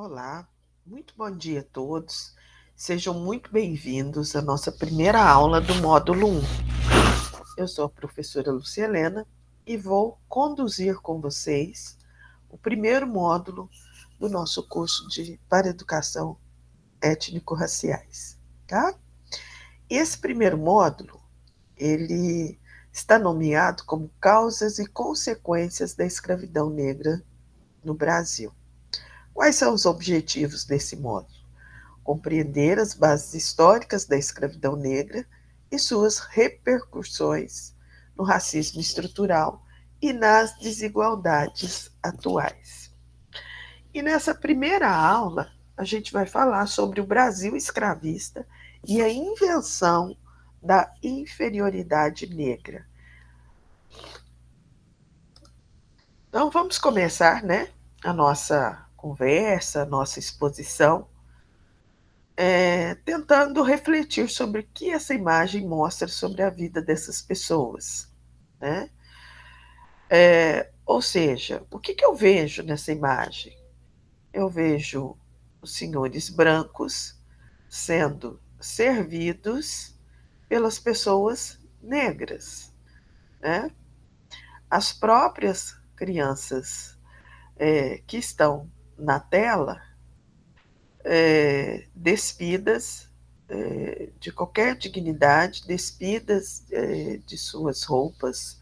Olá, muito bom dia a todos. Sejam muito bem-vindos à nossa primeira aula do módulo 1. Eu sou a professora Lúcia Helena e vou conduzir com vocês o primeiro módulo do nosso curso para educação étnico-raciais, tá? Esse primeiro módulo, ele está nomeado como Causas e Consequências da Escravidão Negra no Brasil. Quais são os objetivos desse módulo? Compreender as bases históricas da escravidão negra e suas repercussões no racismo estrutural e nas desigualdades atuais. E nessa primeira aula, a gente vai falar sobre o Brasil escravista e a invenção da inferioridade negra. Então, vamos começar, a nossa conversa, a nossa exposição, tentando refletir sobre o que essa imagem mostra sobre a vida dessas pessoas, né? Ou seja, o que eu vejo nessa imagem? Eu vejo os senhores brancos sendo servidos pelas pessoas negras, né? As próprias crianças que estão na tela, despidas de qualquer dignidade, despidas de suas roupas,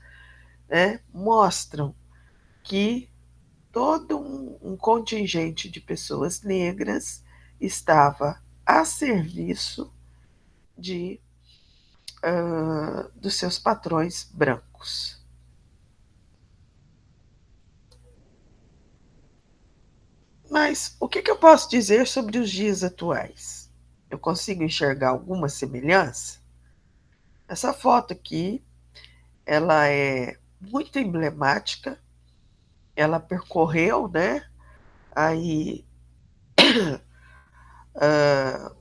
mostram que todo um contingente de pessoas negras estava a serviço dos seus patrões brancos. Mas o que eu posso dizer sobre os dias atuais? Eu consigo enxergar alguma semelhança? Essa foto aqui, ela é muito emblemática. Ela percorreu, aí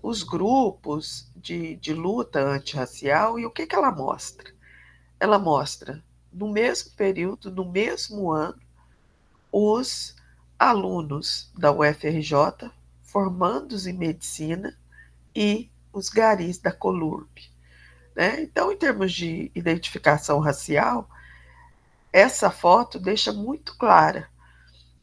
os grupos de luta antirracial. E o que ela mostra? Ela mostra, no mesmo período, no mesmo ano, os alunos da UFRJ formandos em medicina e os garis da Colurb, né? Então, em termos de identificação racial, essa foto deixa muito clara,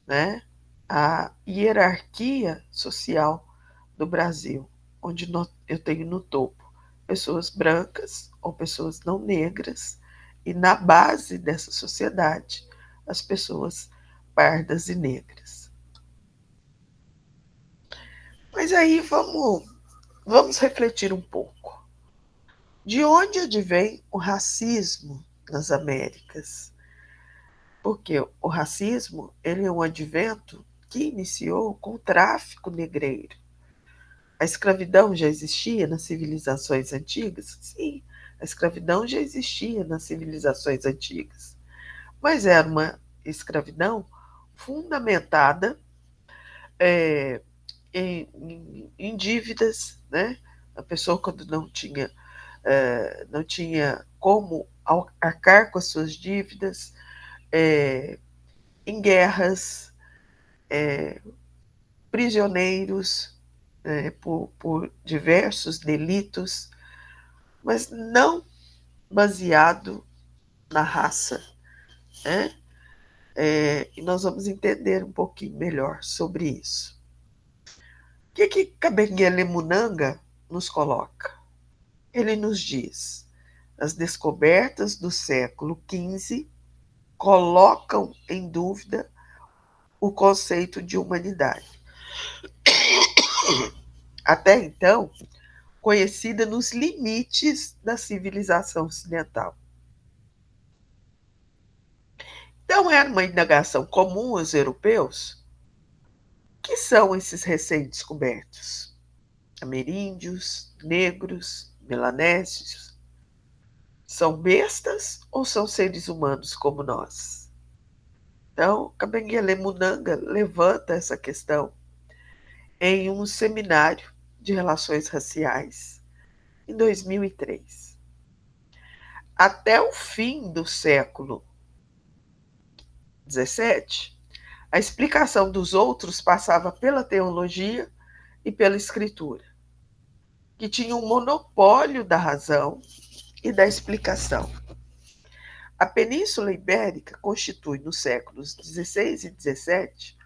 né, a hierarquia social do Brasil, onde eu tenho no topo pessoas brancas ou pessoas não negras, e na base dessa sociedade, as pessoas pardas e negras. Mas aí vamos refletir um pouco. De onde advém o racismo nas Américas? Porque o racismo, ele é um advento que iniciou com o tráfico negreiro. A escravidão já existia nas civilizações antigas? Sim, a escravidão já existia nas civilizações antigas. Mas era uma escravidão fundamentada em dívidas, né? A pessoa, quando não tinha como arcar com as suas dívidas, em guerras, prisioneiros, por diversos delitos, mas não baseado na raça, né? E nós vamos entender um pouquinho melhor sobre isso. O que Kabengele Munanga nos coloca? Ele nos diz: as descobertas do século XV colocam em dúvida o conceito de humanidade. Até então, conhecida nos limites da civilização ocidental. Então, era uma indagação comum aos europeus. O que são esses recém-descobertos? Ameríndios, negros, melanésios? São bestas ou são seres humanos como nós? Então, Kabengele Munanga levanta essa questão em um seminário de relações raciais em 2003. Até o fim do século XVII, A explicação dos outros passava pela teologia e pela escritura, que tinham um monopólio da razão e da explicação. A Península Ibérica constitui, nos séculos XVI e XVII,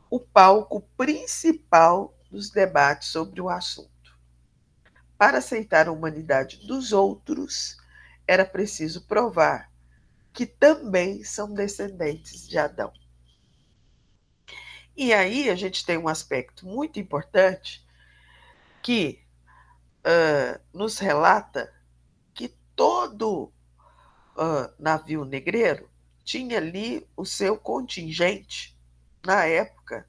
o palco principal dos debates sobre o assunto. Para aceitar a humanidade dos outros, era preciso provar que também são descendentes de Adão. E aí a gente tem um aspecto muito importante que nos relata que todo navio negreiro tinha ali o seu contingente, na época,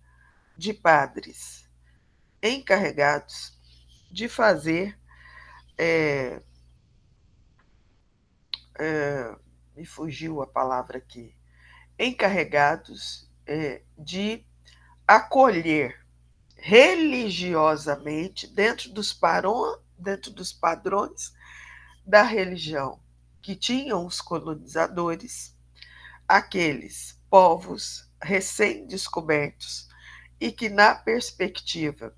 de padres encarregados de fazer, me fugiu a palavra aqui, encarregados de acolher religiosamente, dentro dos padrões da religião que tinham os colonizadores, aqueles povos recém-descobertos e que, na perspectiva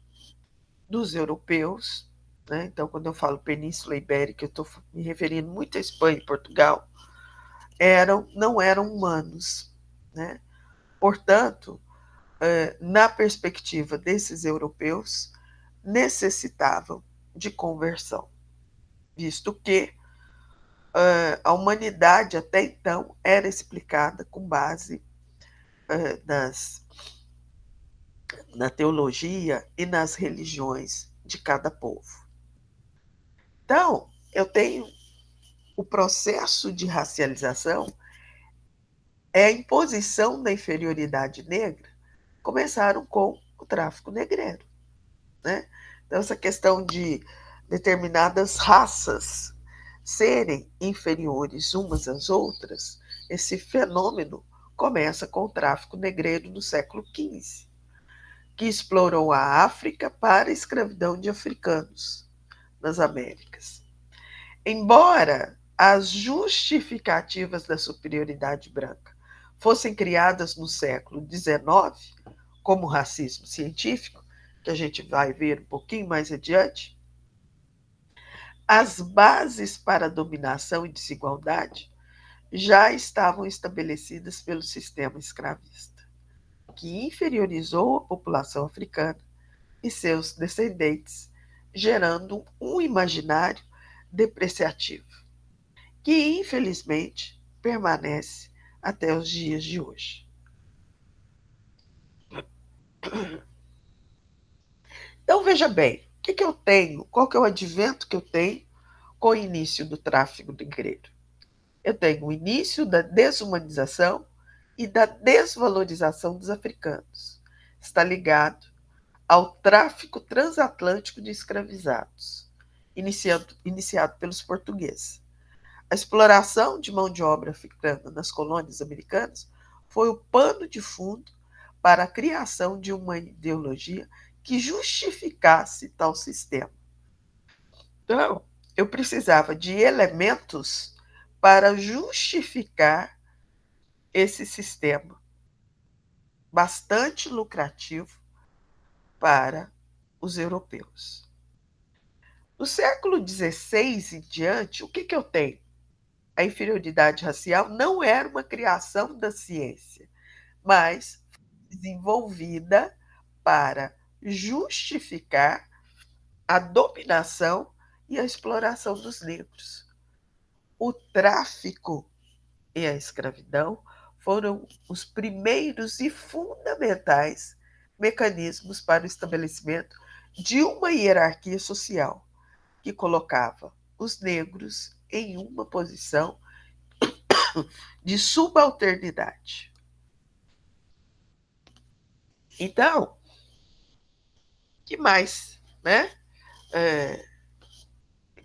dos europeus, né, então, quando eu falo Península Ibérica, eu estou me referindo muito à Espanha e Portugal, não eram humanos. Né? Portanto, na perspectiva desses europeus, necessitavam de conversão, visto que a humanidade até então era explicada com base na teologia e nas religiões de cada povo. Então, eu tenho o processo de racialização, a imposição da inferioridade negra, começaram com o tráfico negreiro. Né? Então, essa questão de determinadas raças serem inferiores umas às outras, esse fenômeno começa com o tráfico negreiro no século XV, que explorou a África para a escravidão de africanos nas Américas. Embora as justificativas da superioridade branca fossem criadas no século XIX, como o racismo científico, que a gente vai ver um pouquinho mais adiante, as bases para a dominação e desigualdade já estavam estabelecidas pelo sistema escravista, que inferiorizou a população africana e seus descendentes, gerando um imaginário depreciativo, que infelizmente permanece até os dias de hoje. Então veja bem, o que eu tenho? Qual que é o advento que eu tenho com o início do tráfico negreiro? Eu tenho o início da desumanização e da desvalorização dos africanos. Está ligado ao tráfico transatlântico de escravizados, iniciado pelos portugueses. A exploração de mão de obra africana nas colônias americanas foi o pano de fundo para a criação de uma ideologia que justificasse tal sistema. Então, eu precisava de elementos para justificar esse sistema bastante lucrativo para os europeus. No século XVI em diante, o que eu tenho? A inferioridade racial não era uma criação da ciência, mas desenvolvida para justificar a dominação e a exploração dos negros. O tráfico e a escravidão foram os primeiros e fundamentais mecanismos para o estabelecimento de uma hierarquia social que colocava os negros em uma posição de subalternidade. Então, que mais, né,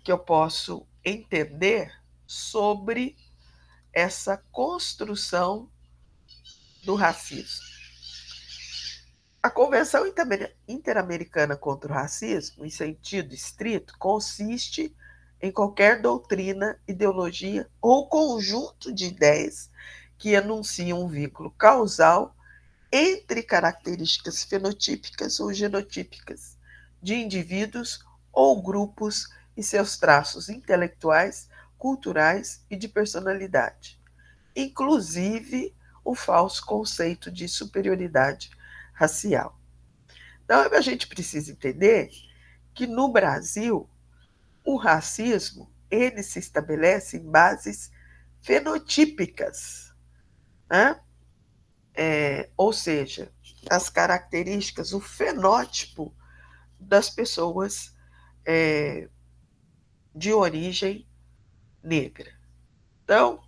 que eu posso entender sobre essa construção do racismo? A Convenção Interamericana contra o Racismo, em sentido estrito, consiste em qualquer doutrina, ideologia ou conjunto de ideias que enunciam um vínculo causal entre características fenotípicas ou genotípicas de indivíduos ou grupos e seus traços intelectuais, culturais e de personalidade, inclusive o falso conceito de superioridade racial. Então, a gente precisa entender que no Brasil o racismo ele se estabelece em bases fenotípicas, né? Ou seja, as características, o fenótipo das pessoas de origem negra. Então,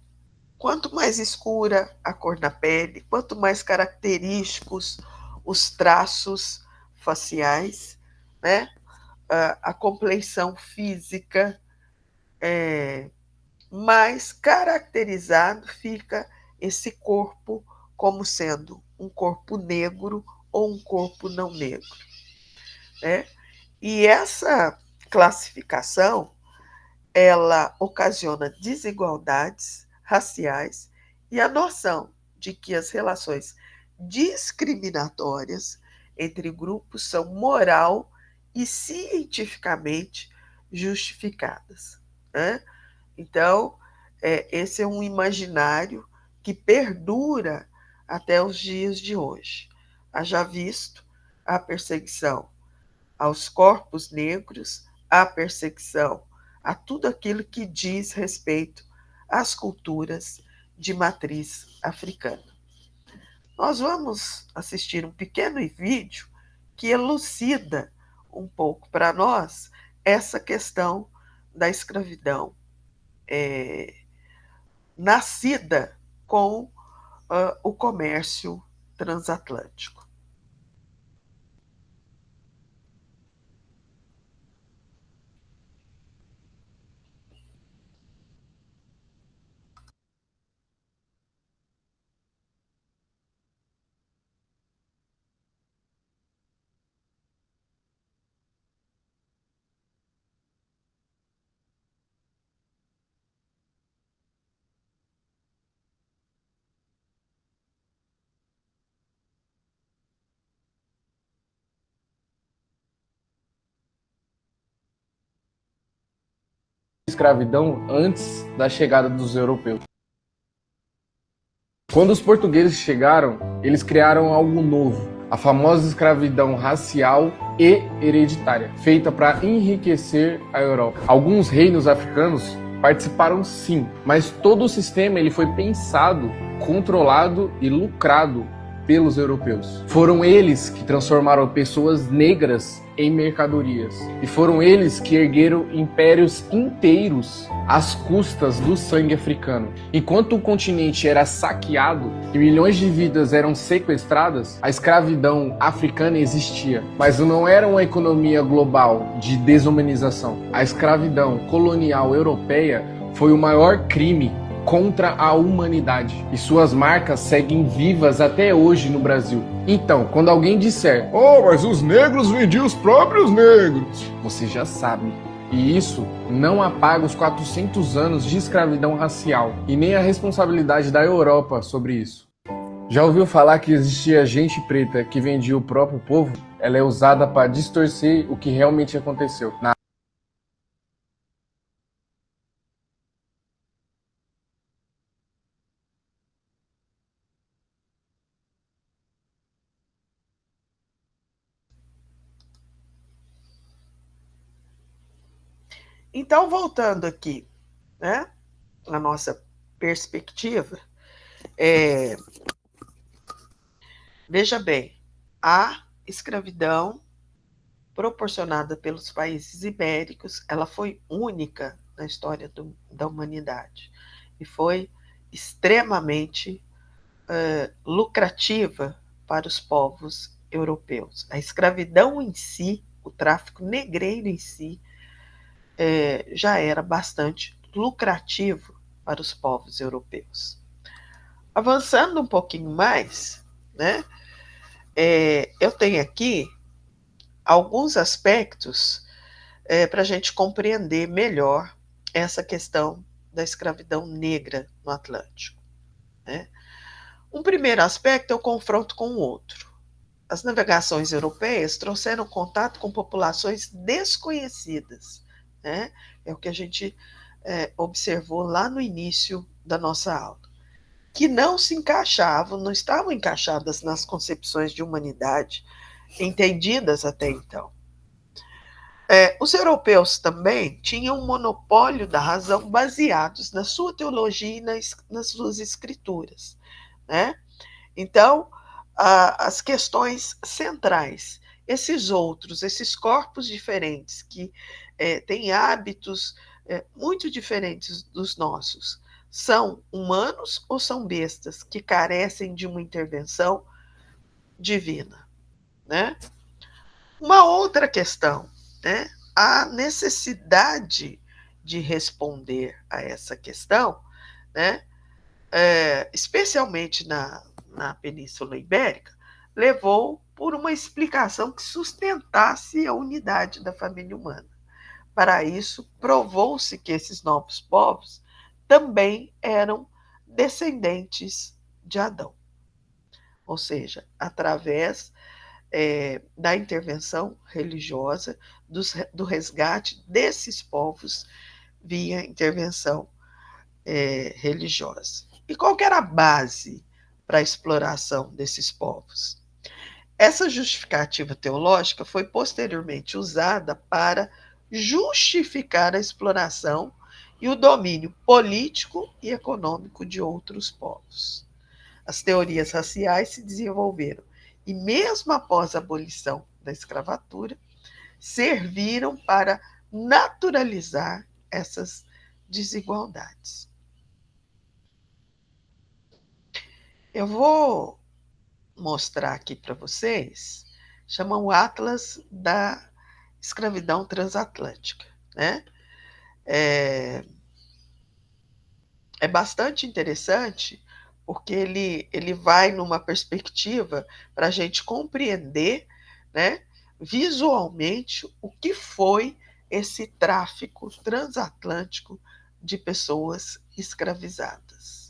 quanto mais escura a cor da pele, quanto mais característicos os traços faciais, né? A compleição física, mais caracterizado fica esse corpo como sendo um corpo negro ou um corpo não negro, né? E essa classificação ela ocasiona desigualdades raciais e a noção de que as relações discriminatórias entre grupos são moral e cientificamente justificadas, né? Então, esse é um imaginário que perdura até os dias de hoje. Haja visto a perseguição aos corpos negros, a perseguição a tudo aquilo que diz respeito às culturas de matriz africana. Nós vamos assistir um pequeno vídeo que elucida um pouco para nós essa questão da escravidão nascida com o comércio transatlântico. Escravidão antes da chegada dos europeus. Quando os portugueses chegaram, eles criaram algo novo, a famosa escravidão racial e hereditária, feita para enriquecer a Europa. Alguns reinos africanos participaram sim, mas todo o sistema ele foi pensado, controlado e lucrado pelos europeus. Foram eles que transformaram pessoas negras em mercadorias. E foram eles que ergueram impérios inteiros às custas do sangue africano. Enquanto o continente era saqueado e milhões de vidas eram sequestradas, a escravidão africana existia. Mas não era uma economia global de desumanização. A escravidão colonial europeia foi o maior crime contra a humanidade. E suas marcas seguem vivas até hoje no Brasil. Então, quando alguém disser "Oh, mas os negros vendiam os próprios negros", você já sabe. E isso não apaga os 400 anos de escravidão racial e nem a responsabilidade da Europa sobre isso. Já ouviu falar que existia gente preta que vendia o próprio povo? Ela é usada para distorcer o que realmente aconteceu. Então, voltando aqui, né, a nossa perspectiva, veja bem, a escravidão proporcionada pelos países ibéricos, ela foi única na história da humanidade e foi extremamente lucrativa para os povos europeus. A escravidão em si, o tráfico negreiro em si, já era bastante lucrativo para os povos europeus. Avançando um pouquinho mais, né, eu tenho aqui alguns aspectos para a gente compreender melhor essa questão da escravidão negra no Atlântico, né? Um primeiro aspecto é o confronto com o outro. As navegações europeias trouxeram contato com populações desconhecidas, né? É o que a gente observou lá no início da nossa aula, que não se encaixavam, não estavam encaixadas nas concepções de humanidade entendidas até então. Os europeus também tinham um monopólio da razão baseados na sua teologia e nas suas escrituras, né? Então, as questões centrais, esses corpos diferentes que têm hábitos muito diferentes dos nossos, são humanos ou são bestas que carecem de uma intervenção divina, né? Uma outra questão, né? A necessidade de responder a essa questão, né? Especialmente na Península Ibérica, levou por uma explicação que sustentasse a unidade da família humana. Para isso, provou-se que esses novos povos também eram descendentes de Adão, ou seja, através da intervenção religiosa, do resgate desses povos via intervenção religiosa. E qual que era a base para a exploração desses povos? Essa justificativa teológica foi posteriormente usada para justificar a exploração e o domínio político e econômico de outros povos. As teorias raciais se desenvolveram e, mesmo após a abolição da escravatura, serviram para naturalizar essas desigualdades. Eu vou mostrar aqui para vocês, chama o Atlas da Escravidão Transatlântica, né? É bastante interessante porque ele vai numa perspectiva para a gente compreender, né, visualmente o que foi esse tráfico transatlântico de pessoas escravizadas.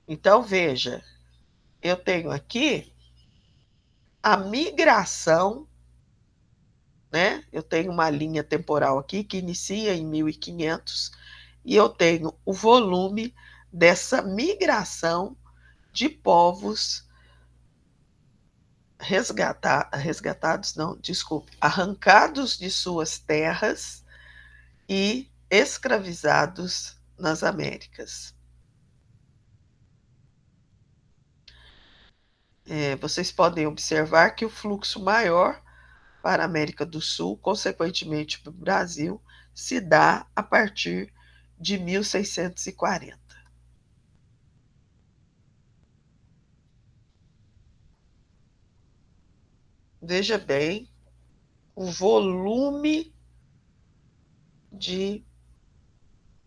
Então, veja, eu tenho aqui a migração, né? Eu tenho uma linha temporal aqui que inicia em 1500 e eu tenho o volume dessa migração de povos resgatados, não, desculpe, arrancados de suas terras e escravizados nas Américas. Vocês podem observar que o fluxo maior para a América do Sul, consequentemente para o Brasil, se dá a partir de 1640. Veja bem o volume de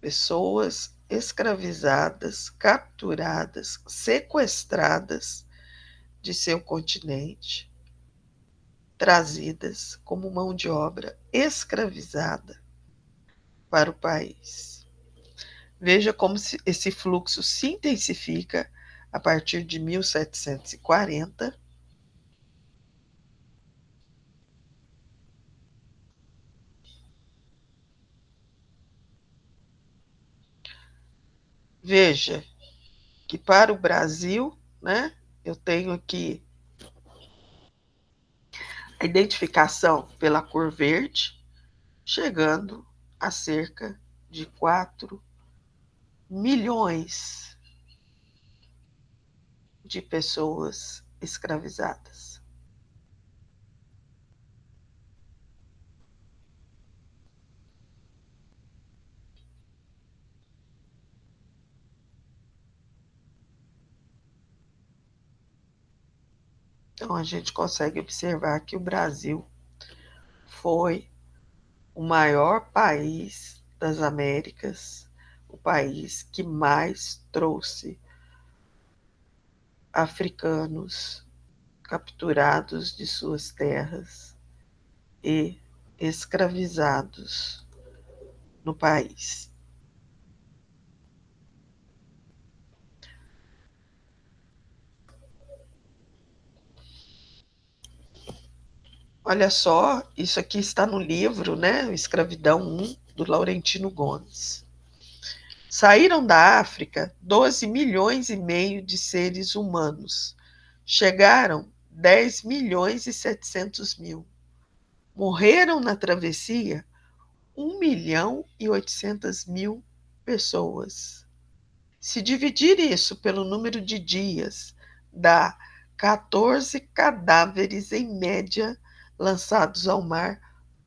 pessoas escravizadas, capturadas, sequestradas de seu continente, trazidas como mão de obra escravizada para o país. Veja como esse fluxo se intensifica a partir de 1740. Veja que para o Brasil, né, eu tenho aqui a identificação pela cor verde, chegando a cerca de 4 milhões de pessoas escravizadas. Então, a gente consegue observar que o Brasil foi o maior país das Américas, o país que mais trouxe africanos capturados de suas terras e escravizados no país. Olha só, isso aqui está no livro, né? Escravidão 1, do Laurentino Gomes. Saíram da África 12 milhões e meio de seres humanos. Chegaram 10 milhões e 700 mil. Morreram na travessia 1 milhão e 800 mil pessoas. Se dividir isso pelo número de dias, dá 14 cadáveres em média lançados ao mar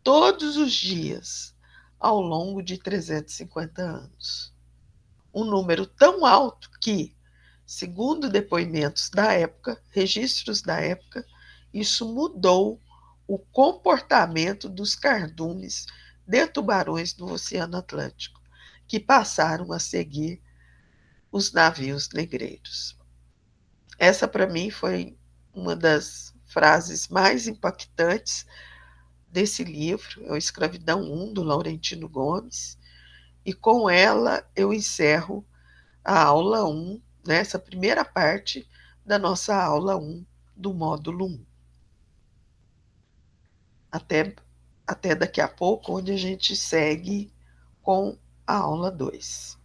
todos os dias, ao longo de 350 anos. Um número tão alto que, segundo depoimentos da época, registros da época, isso mudou o comportamento dos cardumes de tubarões no Oceano Atlântico, que passaram a seguir os navios negreiros. Essa, para mim, foi uma das frases mais impactantes desse livro, é o Escravidão 1, do Laurentino Gomes, e com ela eu encerro a aula 1, nessa primeira parte da nossa aula 1 do módulo 1. Até daqui a pouco, onde a gente segue com a aula 2.